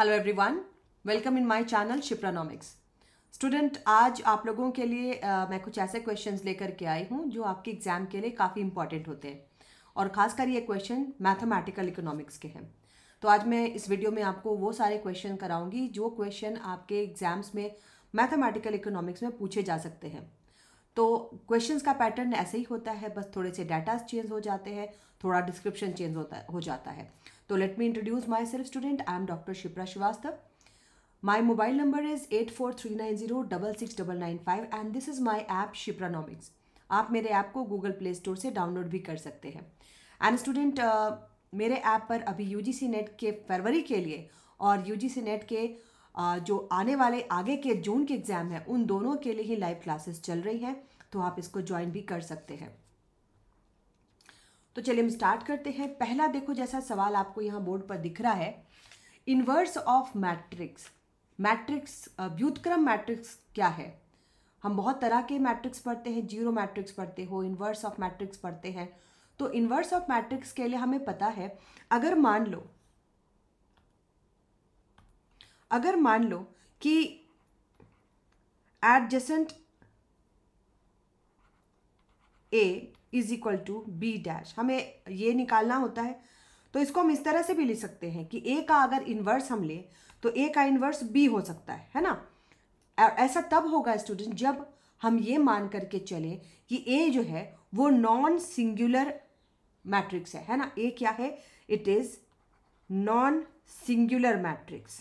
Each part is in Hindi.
Hello everyone, welcome in my channel Shipranomics. Student, आज आप लोगों के लिए मैं कुछ ऐसे क्वेश्चंस लेकर के आई हूँ जो आपके एग्जाम के लिए काफ़ी इंपॉर्टेंट होते हैं और खासकर ये क्वेश्चन मैथमेटिकल इकोनॉमिक्स के हैं। तो आज मैं इस वीडियो में आपको वो सारे क्वेश्चन कराऊंगी जो क्वेश्चन आपके एग्जाम्स में मैथमेटिकल इकोनॉमिक्स में पूछे जा सकते हैं। तो क्वेश्चंस का पैटर्न ऐसे ही होता है, बस थोड़े से डाटा चेंज हो जाते हैं, थोड़ा डिस्क्रिप्शन चेंज हो जाता है। तो let me introduce myself student, I am doctor Shipra Srivastava. My mobile number is 8439066995 and this is my app Shipranomics. आप मेरे ऐप को गूगल प्ले स्टोर से डाउनलोड भी कर सकते हैं। एंड स्टूडेंट, मेरे ऐप पर अभी यूजीसी नेट के फरवरी के लिए और यूजीसी नेट के जो आने वाले आगे के जून के एग्जाम हैं उन दोनों के लिए ही लाइव क्लासेस चल रही हैं, तो आप इसको ज्वाइन भी कर सकते हैं। तो चलिए हम स्टार्ट करते हैं। पहला देखो, जैसा सवाल आपको यहाँ बोर्ड पर दिख रहा है, इन्वर्स ऑफ मैट्रिक्स। मैट्रिक्स व्युत्क्रम मैट्रिक्स क्या है? हम बहुत तरह के मैट्रिक्स पढ़ते हैं, जीरो मैट्रिक्स पढ़ते हो, इन्वर्स ऑफ मैट्रिक्स पढ़ते हैं। तो इन्वर्स ऑफ मैट्रिक्स के लिए हमें पता है, अगर मान लो कि adjacent A is equal to B dash, हमें ये निकालना होता है। तो इसको हम इस तरह से भी लिख सकते हैं कि ए का अगर इन्वर्स हम ले तो ए का इन्वर्स बी हो सकता है ना। ऐसा तब होगा स्टूडेंट जब हम ये मान करके चले कि ए जो है वो नॉन सिंगुलर मैट्रिक्स है ना। ए क्या है? It is non singular matrix.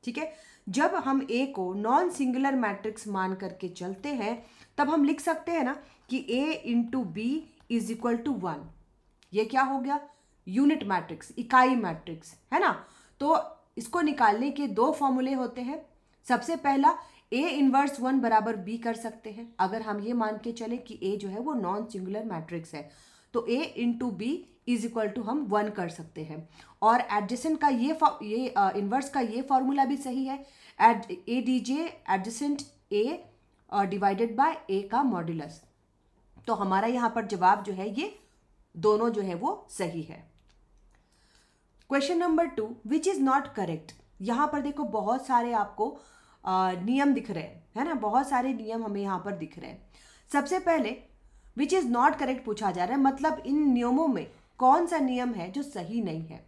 ठीक है, जब हम ए को नॉन सिंगुलर मैट्रिक्स मान करके चलते हैं तब हम लिख सकते हैं ना कि A into B is equal to 1। ये क्या हो गया? यूनिट मैट्रिक्स, इकाई मैट्रिक्स, है ना। तो इसको निकालने के दो फॉर्मूले होते हैं। सबसे पहला, ए इनवर्स 1 बराबर बी कर सकते हैं अगर हम ये मान के चले कि ए जो है वो नॉन सिंगुलर मैट्रिक्स है। तो A into B is equal to हम 1 कर सकते हैं। और एडजेसेंट का ये इन्वर्स का ये फॉर्मूला भी सही है, A D J adjacent A divided by A का मॉड्यूलस। तो हमारा यहाँ पर जवाब जो है ये दोनों जो है वो सही है। Question number 2, which is not correct. यहाँ पर देखो बहुत सारे आपको नियम दिख रहे हैं, है ना। बहुत सारे नियम हमें यहाँ पर दिख रहे हैं। सबसे पहले विच इज नॉट करेक्ट पूछा जा रहा है, मतलब इन नियमों में कौन सा नियम है जो सही नहीं है।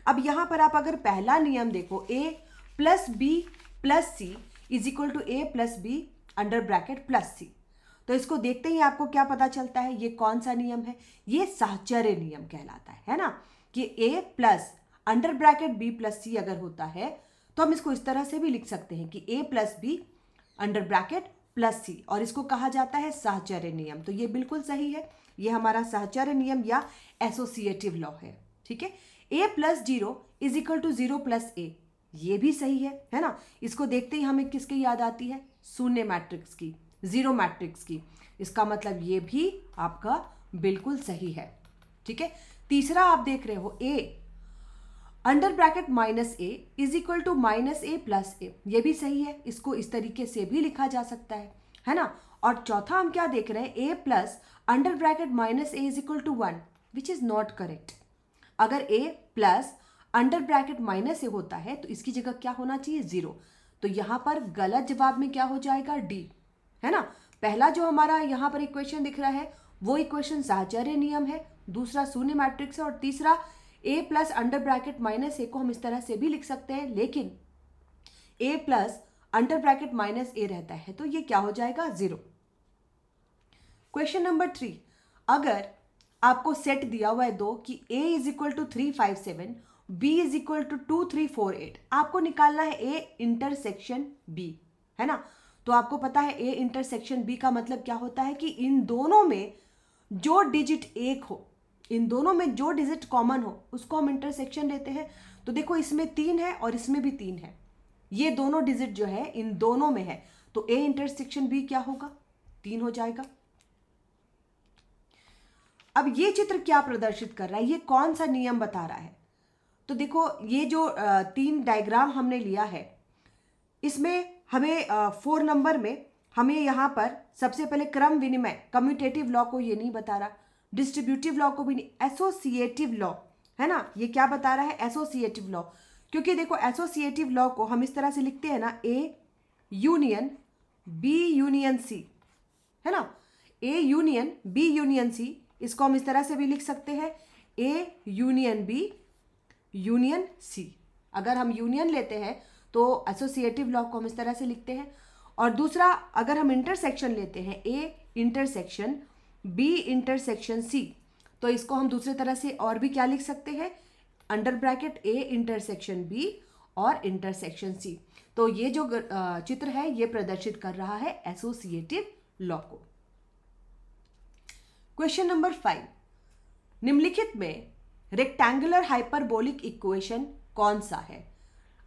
अब यहाँ पर आप अगर पहला नियम देखो, A plus B plus C is equal to A plus B under bracket plus C, तो इसको देखते ही आपको क्या पता चलता है, ये कौन सा नियम है? ये साहचर्य नियम कहलाता है ना। कि A plus under bracket B plus C अगर होता है तो हम इसको इस तरह से भी लिख सकते हैं कि A plus B under bracket plus C, और इसको कहा जाता है साहचर्य नियम। तो ये बिल्कुल सही है, ये हमारा साहचर्य नियम या एसोसिएटिव लॉ है। ठीक है, A plus 0 is equal to 0 plus A, ये भी सही है ना। इसको देखते ही हमें किसकी याद आती है? शून्य मैट्रिक्स की, जीरो मैट्रिक्स की। इसका मतलब ये भी आपका बिल्कुल सही है। ठीक है, तीसरा आप देख रहे हो, A under bracket minus A is equal to minus A plus A, ये भी सही है, इसको इस तरीके से भी लिखा जा सकता है ना। और चौथा हम क्या देख रहे हैं, A plus under bracket minus A is equal to 1, which is not correct. अगर A plus under bracket minus A होता है तो इसकी जगह क्या होना चाहिए? 0। तो यहाँ पर गलत जवाब में क्या हो जाएगा? डी, है ना। पहला जो हमारा यहाँ पर इक्वेशन दिख रहा है वो इक्वेशन साहचर्य नियम है, दूसरा शून्य मैट्रिक्स है, और तीसरा ए प्लस अंडर ब्रैकेट माइनस ए को हम इस तरह से भी लिख सकते हैं, लेकिन ए प्लस अंडर ब्रैकेट माइनस ए रहता है तो ये क्या हो जाएगा? 0। क्वेश्चन नंबर 3, अगर आपको सेट दिया हुआ है दो कि a is equal to 357, b is equal to 2348, आपको निकालना है a इंटरसेक्शन b, है ना। तो आपको पता है a इंटरसेक्शन b का मतलब क्या होता है कि इन दोनों में जो डिजिट एक हो, इन दोनों में जो डिजिट कॉमन हो उसको हम इंटरसेक्शन लेते हैं। तो देखो इसमें 3 है और इसमें भी 3 है, ये दोनों डिजिट जो है इन दोनों में है, तो a इंटरसेक्शन b क्या होगा? 3 हो जाएगा। अब ये चित्र क्या प्रदर्शित कर रहा है, ये कौन सा नियम बता रहा है? तो देखो ये जो 3 डायग्राम हमने लिया है इसमें हमें 4 नंबर में हमें यहाँ पर सबसे पहले क्रम विनिमय, कम्यूटेटिव लॉ को ये नहीं बता रहा, डिस्ट्रीब्यूटिव लॉ को भी नहीं, एसोसिएटिव लॉ, है ना। ये क्या बता रहा है? Associative law. क्योंकि देखो एसोसिएटिव लॉ को हम इस तरह से लिखते हैं ना, A union B union C, है ना, A union B union C, इसको हम इस तरह से भी लिख सकते हैं, A union B union C. अगर हम यूनियन लेते हैं तो एसोसिएटिव लॉ को हम इस तरह से लिखते हैं। और दूसरा, अगर हम इंटरसेक्शन लेते हैं, A intersection B intersection C, तो इसको हम दूसरे तरह से और भी क्या लिख सकते हैं, under bracket A intersection B और इंटरसेक्शन सी। तो ये जो चित्र है ये प्रदर्शित कर रहा है एसोसिएटिव लॉ को। क्वेश्चन नंबर 5, निम्नलिखित में रेक्टेंगुलर हाइपरबोलिक इक्वेशन कौन सा है?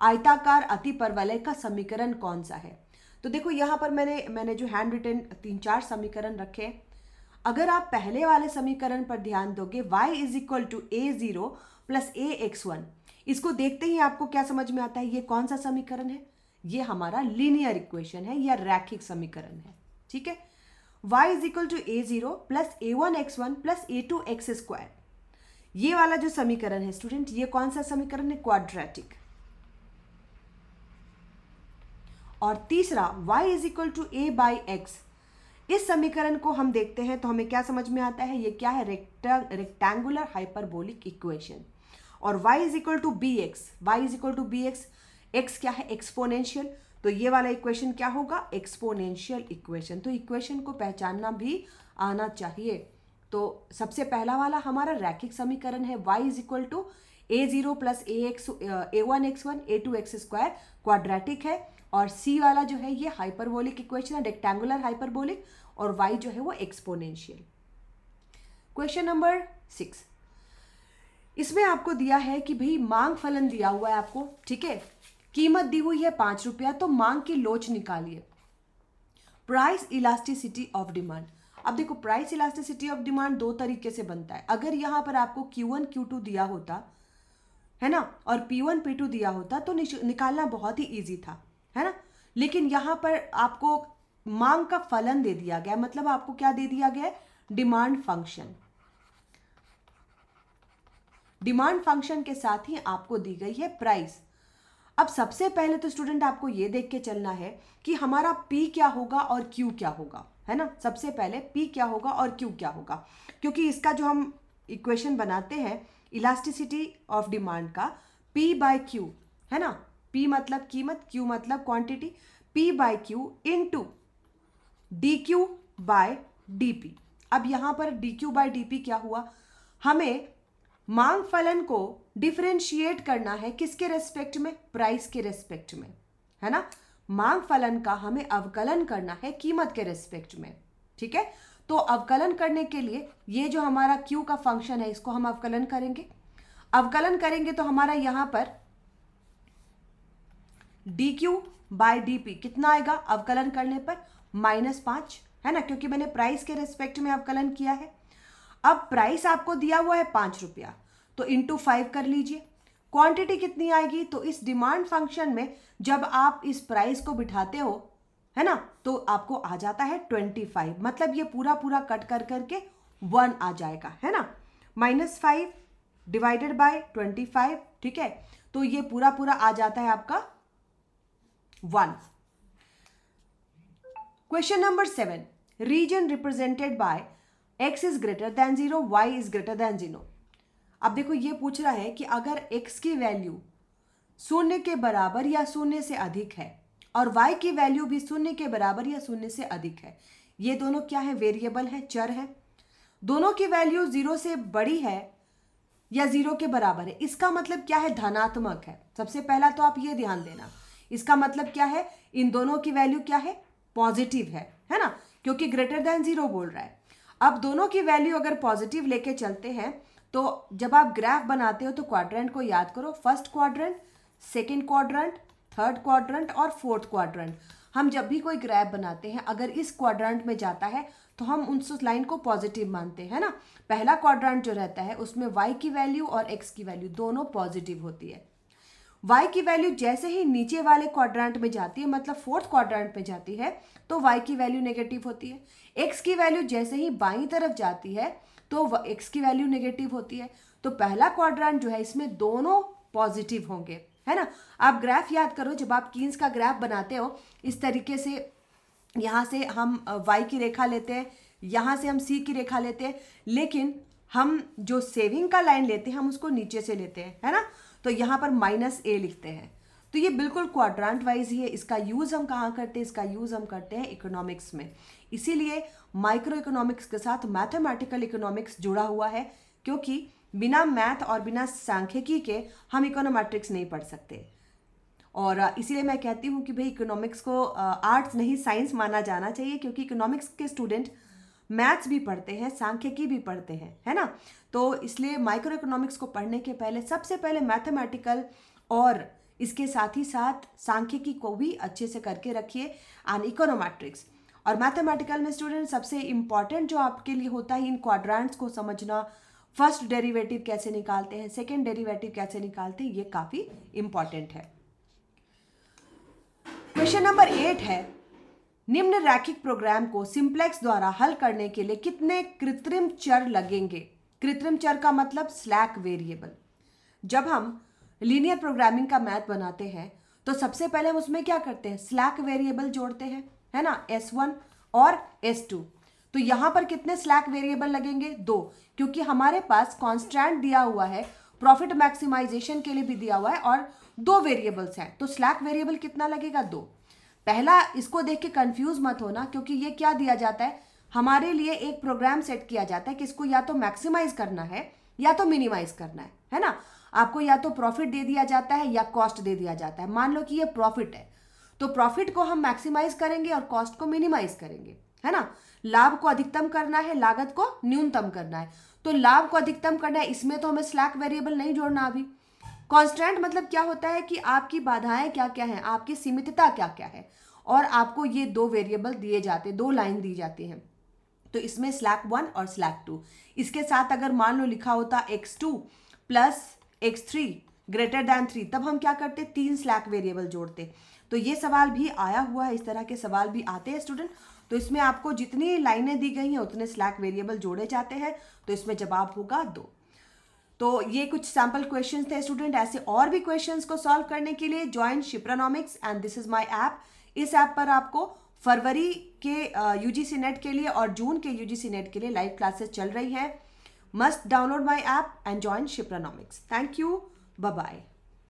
आयताकार अतिपरवलय का समीकरण कौन सा है? तो देखो यहाँ पर मैंने जो हैंड रिटन 3-4 समीकरण रखे। अगर आप पहले वाले समीकरण पर ध्यान दोगे, y is equal to a0 plus ax1, इसको देखते ही आपको क्या समझ में आता है, ये कौन सा समीकरण है? ये हमारा लीनियर इक्वेशन है या रैखिक समीकरण है। ठीक है, y is equal to a0 plus a1x1 plus a2x2, ये वाला जो समीकरण है स्टूडेंट, ये कौन सा समीकरण है? क्वाड्रेटिक। और तीसरा y is equal to a by X, इस समीकरण को हम देखते हैं तो हमें क्या समझ में आता है, ये क्या है? Rectangular hyperbolic equation. और y is equal to B X, Y is equal to B X, X क्या है? एक्सपोनेंशियल। तो ये वाला इक्वेशन क्या होगा? Exponential equation. तो इक्वेशन को पहचानना भी आना चाहिए। तो सबसे पहला वाला हमारा रैखिक समीकरण है, y is equal to a0 plus a1x1 a2x2, quadratic है। और c वाला जो है ये हाइपरबोलिक इक्वेशन है, रेक्टेंगुलर हाइपरबोलिक, और y जो है वो एक्सपोनेंशियल। क्वेश्चन नंबर 6, इसमें आपको दिया है कि भाई मांग फलन दिया हुआ है आपको, ठीक है, कीमत दी हुई है 5 रुपया, तो मांग की लोच निकालिए। Price elasticity of demand. अब देखो प्राइस इलास्टिसिटी ऑफ डिमांड दो तरीके से बनता है। अगर यहाँ पर आपको Q1 Q2 दिया होता है ना, और P1 P2 दिया होता तो निकालना बहुत ही इजी था, है ना। लेकिन यहाँ पर आपको मांग का फलन दे दिया गया, मतलब आपको क्या दे दिया गया? Demand function. डिमांड फंक्शन के साथ ही आपको दी गई है प्राइस। अब सबसे पहले तो स्टूडेंट आपको ये देख के चलना है कि हमारा P क्या होगा और Q क्या होगा, है ना। सबसे पहले P क्या होगा और Q क्या होगा, क्योंकि इसका जो हम इक्वेशन बनाते हैं इलास्टिसिटी ऑफ डिमांड का, P बाय Q, है ना। P मतलब कीमत, Q मतलब quantity, P by Q into DQ by DP। अब यहाँ पर DQ बाय DP क्या हुआ? हमें मांग फलन को डिफरेंशिएट करना है किसके रेस्पेक्ट में? प्राइस के रेस्पेक्ट में, है ना। मांग फलन का हमें अवकलन करना है कीमत के रेस्पेक्ट में, ठीक है। तो अवकलन करने के लिए ये जो हमारा Q का फंक्शन है इसको हम अवकलन करेंगे। अवकलन करेंगे तो हमारा यहां पर DQ बाय DP कितना आएगा अवकलन करने पर? -5, है ना, क्योंकि मैंने प्राइस के रेस्पेक्ट में अवकलन किया है। अब प्राइस आपको दिया हुआ है 5 रुपया, तो इंटू 5 कर लीजिए। क्वांटिटी कितनी आएगी? तो इस डिमांड फंक्शन में जब आप इस प्राइस को बिठाते हो, है ना, तो आपको आ जाता है 25, मतलब ये पूरा पूरा कट कर करके 1 आ जाएगा, है ना। -5 डिवाइडेड बाय 25, ठीक है, तो ये पूरा पूरा आ जाता है आपका 1। Question number 7, region represented by x is greater than 0, y is greater than 0। अब देखो ये पूछ रहा है कि अगर x की वैल्यू 0 के बराबर या 0 से अधिक है और y की वैल्यू भी 0 के बराबर या 0 से अधिक है, ये दोनों क्या है? वेरिएबल है, चर है। दोनों की वैल्यू 0 से बड़ी है या 0 के बराबर है, इसका मतलब क्या है? धनात्मक है। सबसे पहला तो आप ये ध्यान देना, इसका मतलब क्या है? इन दोनों की वैल्यू क्या है? पॉजिटिव है ना, क्योंकि ग्रेटर देन 0 बोल रहा है। अब दोनों की वैल्यू अगर पॉजिटिव लेके चलते हैं तो जब आप ग्राफ बनाते हो तो क्वाड्रेंट को याद करो, first quadrant, second quadrant, third quadrant और फोर्थ क्वाड्रेंट। हम जब भी कोई ग्राफ बनाते हैं अगर इस क्वाड्रेंट में जाता है तो हम उस लाइन को पॉजिटिव मानते हैं ना। पहला क्वाड्रेंट जो रहता है उसमें y की वैल्यू और x की वैल्यू दोनों पॉजिटिव होती है। y की वैल्यू जैसे ही नीचे वाले क्वाड्रेंट में जाती है, मतलब फोर्थ क्वाड्रेंट में जाती है, तो y की वैल्यू नेगेटिव होती है। x की वैल्यू जैसे ही बाईं तरफ जाती है तो x की वैल्यू नेगेटिव होती है। तो पहला क्वाड्रेंट जो है इसमें दोनों पॉजिटिव होंगे, है ना। आप ग्राफ याद करो, जब आप कीन्स का ग्राफ बनाते हो इस तरीके से, यहाँ से हम y की रेखा लेते हैं, यहाँ से हम c की रेखा लेते हैं, लेकिन हम जो सेविंग का लाइन लेते हैं हम उसको नीचे से लेते हैं, है ना। तो यहाँ पर -a लिखते हैं। तो ये बिल्कुल क्वाड्रांट वाइज ही है। इसका यूज़ हम कहाँ करते हैं? इसका यूज़ हम करते हैं इकोनॉमिक्स में। इसीलिए माइक्रो इकोनॉमिक्स के साथ मैथमेटिकल इकोनॉमिक्स जुड़ा हुआ है, क्योंकि बिना मैथ और बिना सांख्यिकी के हम इकोनोमेट्रिक्स नहीं पढ़ सकते। और इसीलिए मैं कहती हूँ कि भाई इकोनॉमिक्स को आर्ट्स नहीं साइंस माना जाना चाहिए, क्योंकि इकोनॉमिक्स के स्टूडेंट मैथ्स भी पढ़ते हैं, सांख्यिकी भी पढ़ते हैं, है ना। तो इसलिए माइक्रो इकोनॉमिक्स को पढ़ने के पहले सबसे पहले मैथमेटिकल और इसके साथ ही साथ सांख्यिकी को भी अच्छे से करके रखिए एंड इकोनोमेट्रिक्स। और मैथमेटिकल में स्टूडेंट सबसे इम्पॉर्टेंट जो आपके लिए होता है इन क्वाड्रेंट्स को समझना, फर्स्ट डेरिवेटिव कैसे निकालते हैं, सेकेंड डेरिवेटिव कैसे निकालते हैं, ये काफ़ी इम्पॉर्टेंट है। क्वेश्चन नंबर 8 है, निम्न रैखिक प्रोग्राम को सिंप्लेक्स द्वारा हल करने के लिए कितने कृत्रिम चर लगेंगे? कृत्रिम चर का मतलब स्लैक वेरिएबल। जब हम लीनियर प्रोग्रामिंग का मैथ बनाते हैं तो सबसे पहले हम उसमें क्या करते हैं? स्लैक वेरिएबल जोड़ते हैं, है ना, S1 और S2। तो यहां पर कितने स्लैक वेरिएबल लगेंगे? 2, क्योंकि हमारे पास कॉन्स्टेंट दिया हुआ है, प्रॉफिट मैक्सिमाइजेशन के लिए भी दिया हुआ है और 2 वेरिएबल्स हैं। तो स्लैक वेरिएबल कितना लगेगा? 2। पहला इसको देख के कंफ्यूज मत होना, क्योंकि ये क्या दिया जाता है, हमारे लिए एक प्रोग्राम सेट किया जाता है कि इसको या तो मैक्सिमाइज करना है या तो मिनिमाइज करना है ना। आपको या तो प्रॉफिट दे दिया जाता है या कॉस्ट दे दिया जाता है। मान लो कि ये प्रॉफिट है, तो प्रॉफिट को हम मैक्सिमाइज करेंगे और कॉस्ट को मिनिमाइज करेंगे, है ना। लाभ को अधिकतम करना है, लागत को न्यूनतम करना है। तो लाभ को अधिकतम करना है, इसमें तो हमें स्लैक वेरिएबल नहीं जोड़ना अभी। कांस्टेंट मतलब क्या होता है कि आपकी बाधाएं क्या क्या हैं, आपकी सीमितता क्या क्या है, और आपको ये 2 वेरिएबल दिए जाते, 2 लाइन दी जाती हैं। तो इसमें स्लैक 1 और स्लैक 2। इसके साथ अगर मान लो लिखा होता x2 plus x3 greater than 3, तब हम क्या करते? 3 स्लैक वेरिएबल जोड़ते। तो ये सवाल भी आया हुआ है, इस तरह के सवाल भी आते हैं स्टूडेंट। तो इसमें आपको जितनी लाइनें दी गई हैं उतने स्लैक वेरिएबल जोड़े जाते हैं। तो इसमें जवाब होगा 2। तो ये कुछ सैम्पल क्वेश्चंस थे स्टूडेंट। ऐसे और भी क्वेश्चंस को सॉल्व करने के लिए join Shipranomics and this is my app. इस ऐप पर आपको फरवरी के यूजीसी नेट के लिए और जून के यूजीसी नेट के लिए लाइव क्लासेस चल रही है। Must download my app and join Shipranomics. Thank you, bye bye.